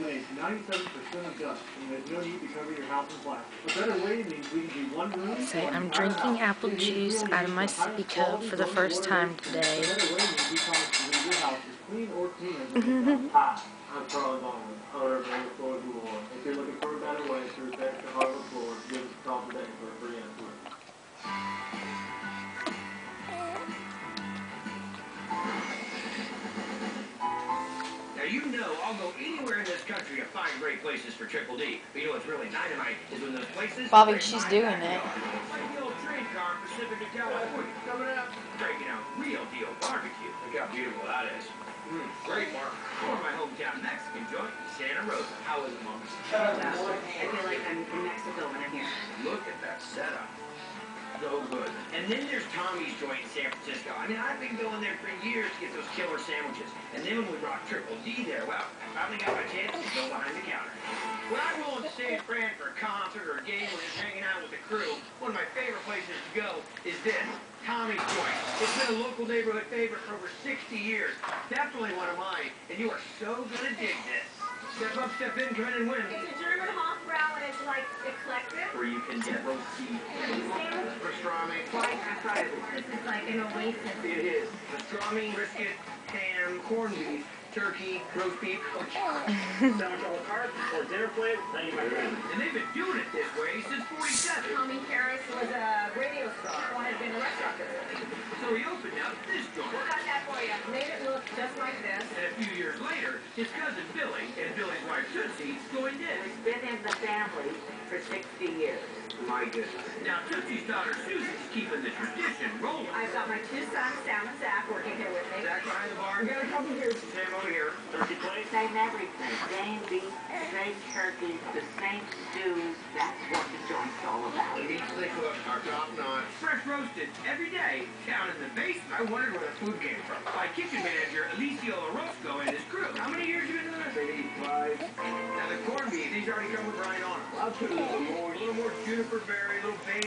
eliminates 97% of dust, and there's no need to cover your house in plastic. A better way means we can do one room. So I'm drinking apple juice out of my sippy cup for the first time today. A better way means we promise to leave your house as clean or cleaner. Hi, I'm Charlie Baldwin, owner of the Floor Dual. If you're looking for a better way to protect the hardwood floor, give us a call today for a free estimate. You know I'll go anywhere in this country to find great places for Triple D. But you know what's really dynamite is when those places... Bobby, she's doing it. Like the old train car in Pacific, California. Coming up, breaking out real deal barbecue. Look how beautiful that is. Great mark. Or my hometown Mexican joint, Santa Rosa. How is it, Mom? I feel like I'm in Mexico when I'm here. Look at that setup. So good. And then there's Tommy's joint in San Francisco. I mean, I've been going there for years to get those killer sandwiches. And then when we brought Triple D there, well, I finally got my chance to go behind the counter. When I roll into San Fran for a concert or a game or just hanging out with the crew, one of my favorite places to go is this, Tommy's joint. It's been a local neighborhood favorite for over 60 years. Definitely one of mine, and you are so gonna dig this. Step up, step in, come in and win. It's a German Hofbrau and it's like eclectic. Where you can get roast beef, pastrami. I've tried it. This is like an oasis. It is. Pastrami, brisket, ham, corned beef, turkey, roast beef, sandwich a la carte, or dinner plate. Thank you, my friend. And they've been doing it this way since 47. Tommy Harris was a radio star. Wanted to be in a restaurant business. So he opened up this joint. We'll cut that for you. Made it look just like this. And a few years later, his cousin Billy and Billy's wife Tootsie joined in. It's been in the family for 60 years. My goodness. Now Tootsie's daughter Susie's keeping the tradition rolling. I've got my two sons, Sam and Zach, working here with me. Zach behind the bar. We're going to come here. Sam over here. Turkey plate. Same everything. Same beef, same turkey, the same stews. That's what the joint's all about. The meats they cook are top notch. Fresh roasted every day down in the basement. I wondered where the food came from. My kitchen manager, Alicio Orozco, and his crew. How many years you been doing this? 85. Now the corned beef, these already come with rind on them. I'll put a little more juniper berry, a little baby.